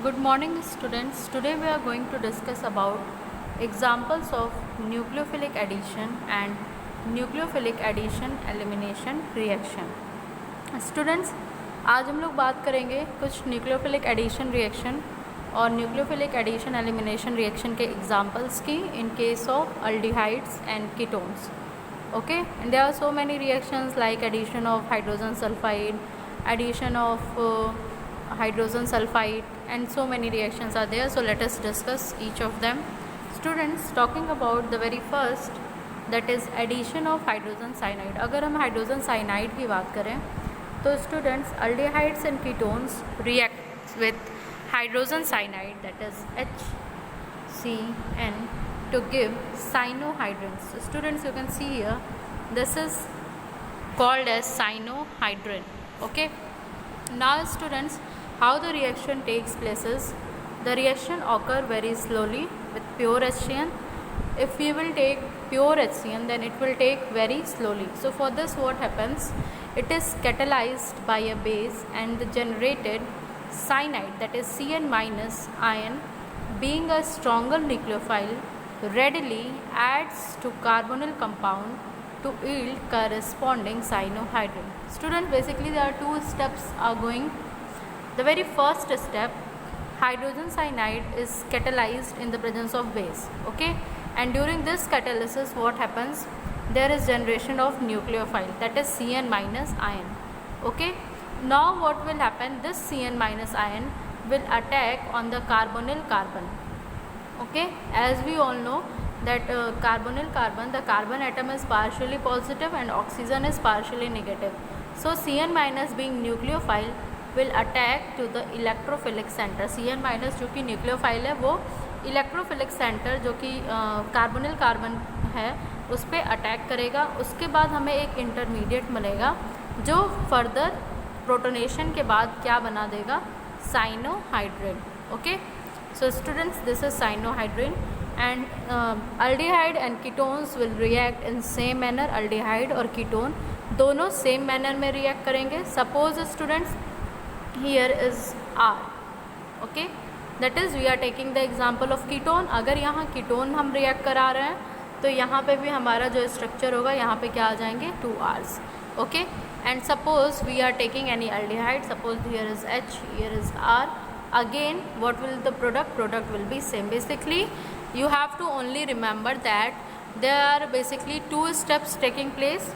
Good morning students. Today we are going to discuss about examples of nucleophilic addition and nucleophilic addition elimination reaction. Students, आज हम लोग बात करेंगे कुछ nucleophilic addition reaction और nucleophilic addition elimination reaction के examples की in case of aldehydes and ketones. Okay, and there are so many reactions like addition of hydrogen sulfide, addition of hydrogen sulfide, and so many reactions are there. So let us discuss each of them. Students, talking about the very first, that is addition of hydrogen cyanide. अगर हम hydrogen cyanide की बात करें तो students, aldehydes and ketones react with hydrogen cyanide, that is HCN, to give cyanohydrins. So students, you can see here, this is called as cyanohydrin. Okay, now students, how the reaction takes place is, the reaction occur very slowly with pure HCN. If we will take pure HCN, then it will take very slowly. So for this, what happens, it is catalyzed by a base and the generated cyanide, that is Cn minus ion, being a stronger nucleophile, readily adds to carbonyl compound to yield corresponding cyanohydrin. Student, basically there are two steps are going. The very first step, hydrogen cyanide is catalyzed in the presence of base. Okay, and during this catalysis, what happens, there is generation of nucleophile, that is Cn minus ion. Okay, now what will happen, this Cn minus ion will attack on the carbonyl carbon. Okay, as we all know that carbonyl carbon, the carbon atom is partially positive and oxygen is partially negative. So Cn minus being nucleophile will attack to the electrophilic center. Cn minus जो कि nucleophile है, वो electrophilic center जो कि carbonyl carbon है उस पर attack करेगा. उसके बाद हमें एक इंटरमीडिएट मिलेगा जो फर्दर प्रोटोनेशन के बाद क्या बना देगा, cyanohydrin. Okay, so students, this is cyanohydrin, and aldehyde and ketones will react in same manner. aldehyde और ketone दोनों same manner में react करेंगे. Suppose students, here is R. Okay, that is we are taking the example of ketone. अगर यहाँ ketone हम react करा रहे हैं तो यहाँ पे भी हमारा जो structure होगा, यहाँ पे क्या आ जाएंगे, 2 R's. Okay, and suppose we are taking any aldehyde, suppose here is H, here is R. Again, what will the product will be same. Basically you have to only remember that there are basically 2 steps taking place.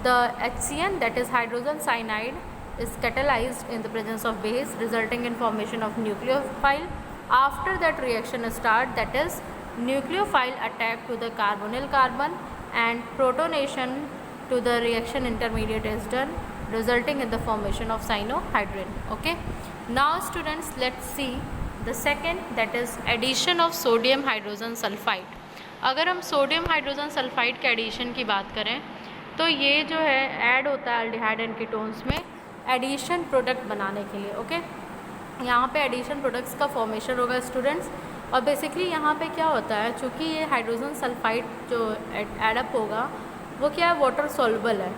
The HCN, that is hydrogen cyanide, is catalyzed in the presence of base, resulting in formation of nucleophile. After that reaction start, that is nucleophile attack to the carbonyl carbon and protonation to the reaction intermediate is done, resulting in the formation of cyanohydrin. Okay, now students, let's see the second, that is addition of sodium hydrogen sulfide. अगर हम sodium hydrogen sulphide के addition की बात करें तो ये जो है ऐड होता है अल्डिहाइड एंड कीटोन्स में एडिशन प्रोडक्ट बनाने के लिए. ओके, यहाँ पे एडिशन प्रोडक्ट्स का फॉर्मेशन होगा स्टूडेंट्स. और बेसिकली यहाँ पे क्या होता है, चूँकि ये हाइड्रोजन सल्फाइड जो एडअप होगा वो क्या है, वाटर सॉल्युबल है.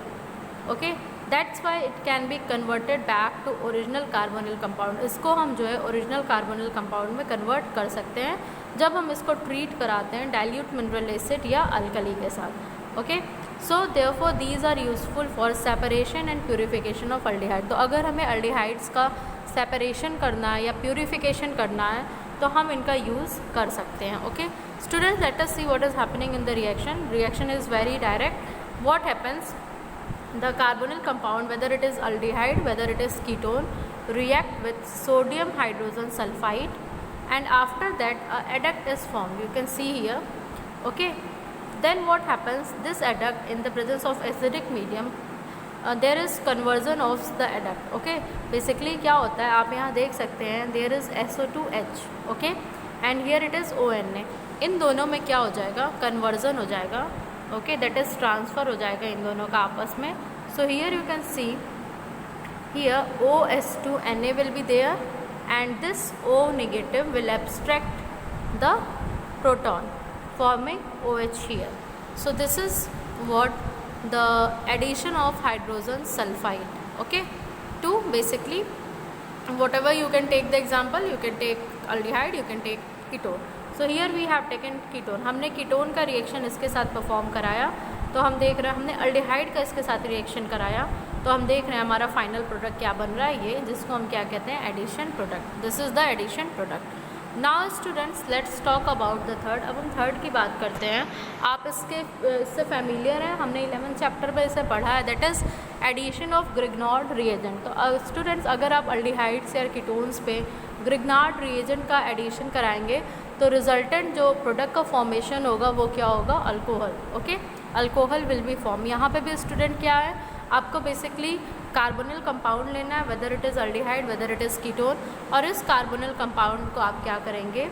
Okay, that's why it can be converted back to original carbonyl compound. इसको हम जो है ओरिजिनल कार्बोनिल कंपाउंड में कन्वर्ट कर सकते हैं जब हम इसको ट्रीट कराते हैं डाइल्यूट मिनरल एसिड या अल्कली के साथ. Okay, so therefore these are useful for separation and purification of aldehyde. तो अगर हमें अल्डिहाइड्स का सेपरेशन करना है या प्यूरिफिकेशन करना है तो हम इनका यूज़ कर सकते हैं. Okay students, let us see what is happening in the reaction. Reaction is very direct. What happens, the carbonyl compound, whether it is aldehyde, whether it is ketone, react with sodium hydrogen sulfide, and after that adduct is formed. You can see here. Okay, then what happens, this adduct in the presence of acidic medium, there is conversion of the adduct. Okay, basically क्या होता है, आप यहाँ देख सकते हैं, there is SO2H. okay, and here it is ONA. इन दोनों में क्या हो जाएगा, कन्वर्जन हो जाएगा. ओके, दैट इज़ ट्रांसफ़र हो जाएगा इन दोनों का आपस में. So here you can see here OS2Na will be there and this O negative will abstract the proton forming OH here. So this is what the addition of hydrogen sulfide, okay, to basically whatever you can take the example, you can take aldehyde, you can take ketone. So here we have taken ketone. हमने ketone का reaction इसके साथ perform कराया, तो हम देख रहे हैं हमने अल्डिहाइड का इसके साथ रिएक्शन कराया, तो हम देख रहे हैं हमारा फाइनल प्रोडक्ट क्या बन रहा है, ये जिसको हम क्या कहते हैं, addition product. This is the addition product. Now students let's talk about the third. अब हम थर्ड की बात करते हैं. आप इससे फैमिलियर हैं, हमने 11th चैप्टर में इसे पढ़ा है, that is addition of Grignard reagent. तो स्टूडेंट्स अगर आप अल्डिहाइड्स या कीटोन्स पे ग्रिग्नॉर्ड रिएजेंट का एडिशन कराएंगे तो रिजल्टेंट जो प्रोडक्ट का फॉर्मेशन होगा वो क्या होगा, alcohol. Okay, alcohol will be form. यहाँ पे भी स्टूडेंट क्या है, आपको बेसिकली कार्बोनिल कंपाउंड लेना है, whether it is aldehyde whether it is ketone, और इस कार्बोनिल कंपाउंड को आप क्या करेंगे,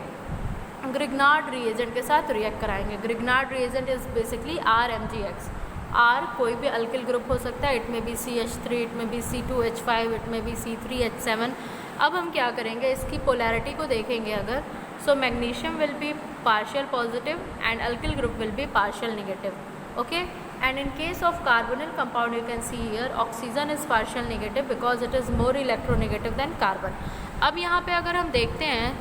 ग्रिग्नार्ड रिएजेंट के साथ रिएक्ट कराएंगे. Grignard reagent is basically RMgX. R कोई भी अल्किल ग्रुप हो सकता है, इट में बी CH3, इट में बी C2H5, इट में बी C3H7. अब हम क्या करेंगे, इसकी पोलैरिटी को देखेंगे अगर, so magnesium will be partial positive and alkyl group will be partial negative. Okay, and in case of carbonyl compound you can see here oxygen is partial negative because it is more electronegative than carbon. अब यहाँ पे अगर हम देखते हैं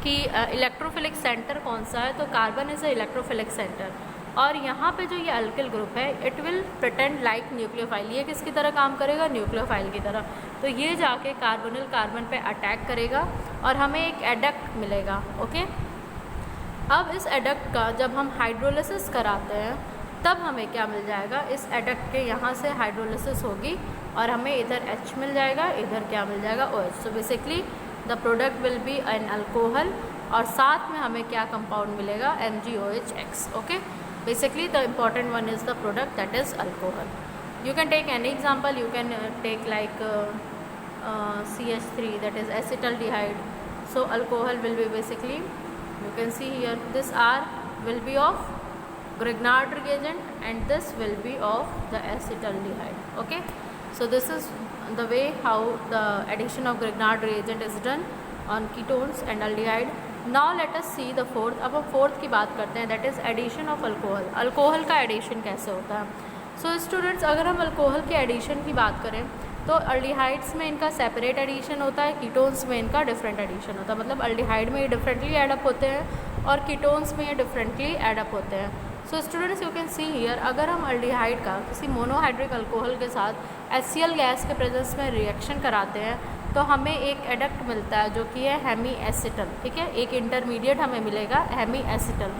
कि electrophilic centre कौन सा है, तो carbon is a electrophilic centre, और यहाँ पे जो ये अल्किल ग्रुप है it will pretend like nucleophile. ये किसकी तरह काम करेगा, न्यूक्लियोफाइल की तरह. तो ये जाके कार्बोनिल कार्बन पे अटैक करेगा और हमें एक एडक्ट मिलेगा. ओके, अब इस एडक्ट का जब हम हाइड्रोलिसिस कराते हैं तब हमें क्या मिल जाएगा, इस एडक्ट के यहाँ से हाइड्रोलिसिस होगी और हमें इधर H मिल जाएगा, इधर क्या मिल जाएगा, OH. So basically the product will be an alcohol, और साथ में हमें क्या कंपाउंड मिलेगा, MgOHX. Okay, basically the important one is the product that is alcohol. You can take any example, you can take like CH3 that is acetaldehyde. So alcohol will be basically, you can see here, this R will be of Grignard reagent and this will be of the acetaldehyde. Okay, so this is the way how the addition of Grignard reagent is done on ketones and aldehyde. Now let us see the fourth. अब हम fourth की बात करते हैं, that is addition of alcohol. Alcohol का addition कैसे होता है. सो स्टूडेंट्स अगर हम अल्कोहल के एडिशन की बात करें तो अल्डिहाइड्स में इनका सेपरेट एडिशन होता है, कीटोन्स में इनका डिफरेंट एडिशन होता है. मतलब अल्डिहाइड में ये डिफरेंटली एडअप होते हैं और कीटोन्स में ये डिफरेंटली एडअप होते हैं. So students you can see here, अगर हम अल्डिहाइड का किसी मोनोहाइड्रिक अल्कोहल के साथ HCl गैस के प्रेजेंस में रिएक्शन कराते हैं तो हमें एक एडक्ट मिलता है जो कि है हेमी एसिटल. ठीक है, एक इंटरमीडिएट हमें मिलेगा हेमी एसिटल.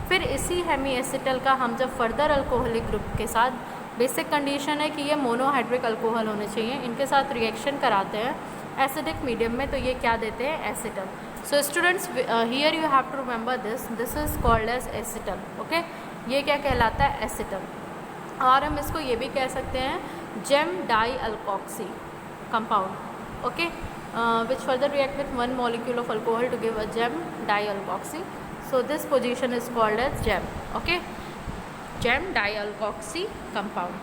फिर इसी हेमी एसिटल का हम जब फर्दर अल्कोहलिक ग्रुप के साथ, बेसिक कंडीशन है कि ये मोनोहाइड्रिक अल्कोहल होने चाहिए, इनके साथ रिएक्शन कराते हैं एसिडिक मीडियम में, तो ये क्या देते हैं, acetal. So students here you have to remember this is called as acetal. Okay, ये क्या कहलाता है, एसिटल. और हम इसको ये भी कह सकते हैं gem dialkoxy compound. Okay, which further react with one molecule of alcohol to give a gem dialkoxy. So this position is called as gem. Okay, gem dialkoxy compound.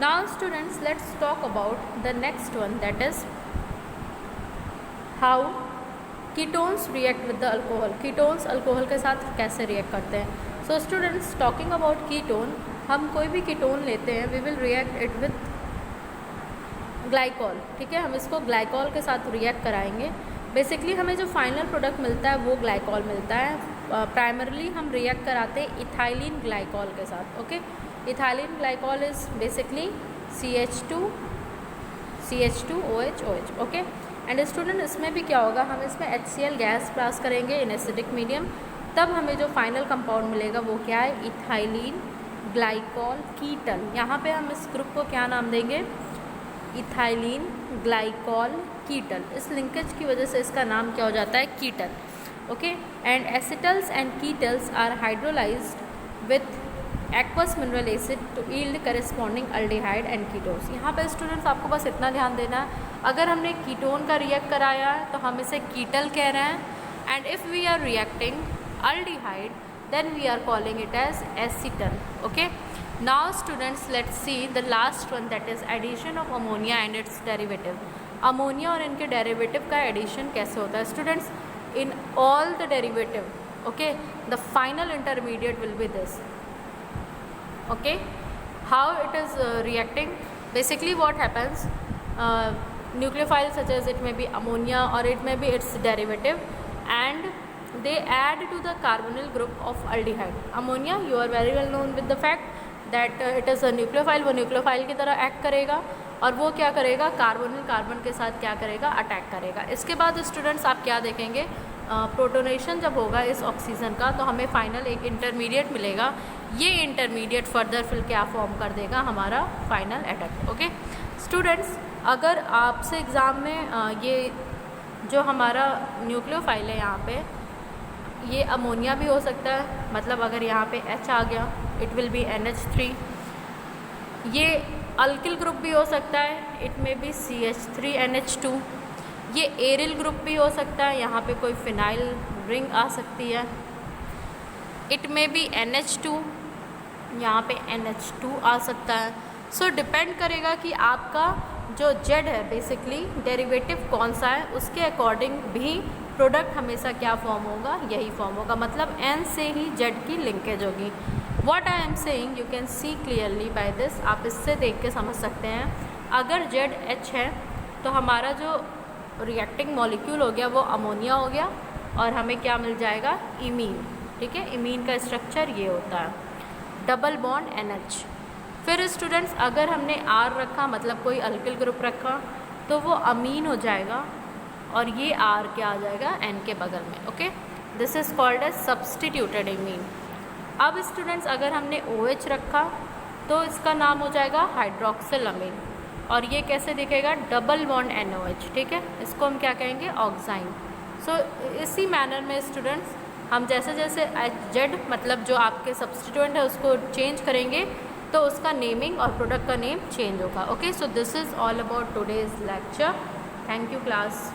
Now students let's talk about the next one, that is how ketones react with the alcohol. ketones alcohol के साथ कैसे react करते हैं. So students talking about ketone, हम कोई भी ketone लेते हैं we will react it with glycol. ठीक है, हम इसको ग्लाइकॉल के साथ रिएक्ट कराएंगे. बेसिकली हमें जो फाइनल प्रोडक्ट मिलता है वो ग्लाइकॉल मिलता है. प्राइमरली हम रिएक्ट कराते हैं इथाइलिन ग्लाइकॉल के साथ. Okay, ethylene glycol is basically CH2OH OH. Okay, and student इसमें भी क्या होगा, हम इसमें HCl गैस पास करेंगे इन एसिडिक मीडियम, तब हमें जो फाइनल कंपाउंड मिलेगा वो क्या है, इथाइलिन ग्लाइकॉल कीटल. यहाँ पे हम इस ग्रुप को क्या नाम देंगे, इथाइलिन ग्लाइकॉल कीटल. इस लिंकेज की वजह से इसका नाम क्या हो जाता है, ketal. Okay, and acetals and ketals are hydrolysed with aqueous mineral acid to yield corresponding aldehyde and ketones. यहाँ पे स्टूडेंट्स आपको बस इतना ध्यान देना है, अगर हमने कीटोन का रिएक्ट कराया है तो हम इसे कीटल कह रहे हैं, and if we are reacting aldehyde then we are calling it as acetal. Okay, now students let's see the last one, that is addition of ammonia and its derivative. Ammonia और इनके डेरिवेटिव का addition कैसे होता है students, in all the derivative. Okay, the final intermediate will be this. Okay, how it is reacting, basically what happens, nucleophile such as it may be ammonia or it may be its derivative, and they add to the carbonyl group of aldehyde. Ammonia, you are very well known with the fact that it is a nucleophile. वो nucleophile की तरह act करेगा और वो क्या करेगा, carbonyl carbon के साथ क्या करेगा, अटैक करेगा. इसके बाद स्टूडेंट्स आप क्या देखेंगे, प्रोटोनेशन जब होगा इस ऑक्सीजन का तो हमें फाइनल एक इंटरमीडिएट मिलेगा. ये इंटरमीडिएट फर्दर फिर क्या फॉर्म कर देगा, हमारा फाइनल एडक्ट. ओके स्टूडेंट्स, अगर आपसे एग्ज़ाम में ये जो हमारा न्यूक्लियोफाइल है यहाँ पे, ये अमोनिया भी हो सकता है, मतलब अगर यहाँ पे H आ गया इट विल बी NH3. ये अल्किल ग्रुप भी हो सकता है, इट में बी CH3NH2. ये एरिल ग्रुप भी हो सकता है, यहाँ पे कोई फिनाइल रिंग आ सकती है, इट में बी NH2, यहाँ पे NH2 आ सकता है. सो डिपेंड करेगा कि आपका जो जेड है बेसिकली डेरिवेटिव कौन सा है, उसके अकॉर्डिंग भी प्रोडक्ट हमेशा क्या फॉर्म होगा, यही फॉर्म होगा. मतलब N से ही जेड की लिंकेज होगी. What I am saying you can see clearly by this. आप इससे देख के समझ सकते हैं. अगर जेड H है तो हमारा जो रिएक्टिंग मॉलिक्यूल हो गया वो अमोनिया हो गया और हमें क्या मिल जाएगा, इमीन. ठीक है, इमीन का स्ट्रक्चर ये होता है, डबल बॉन्ड NH. फिर स्टूडेंट्स अगर हमने R रखा, मतलब कोई अल्किल ग्रुप रखा, तो वो अमीन हो जाएगा और ये R क्या आ जाएगा, N के बगल में. Okay, this is called as substituted imine. अब स्टूडेंट्स अगर हमने OH रखा तो इसका नाम हो जाएगा हाइड्रोक्सिल अमीन और ये कैसे दिखेगा, डबल बॉन्ड NOH. ठीक है, इसको हम क्या कहेंगे, ऑक्साइन. सो इसी मैनर में स्टूडेंट्स हम जैसे जैसे जेड मतलब जो आपके सब्सटीट्यूएंट है उसको चेंज करेंगे तो उसका नेमिंग और प्रोडक्ट का नेम चेंज होगा. Okay, so this is all about today's lecture. Thank you class.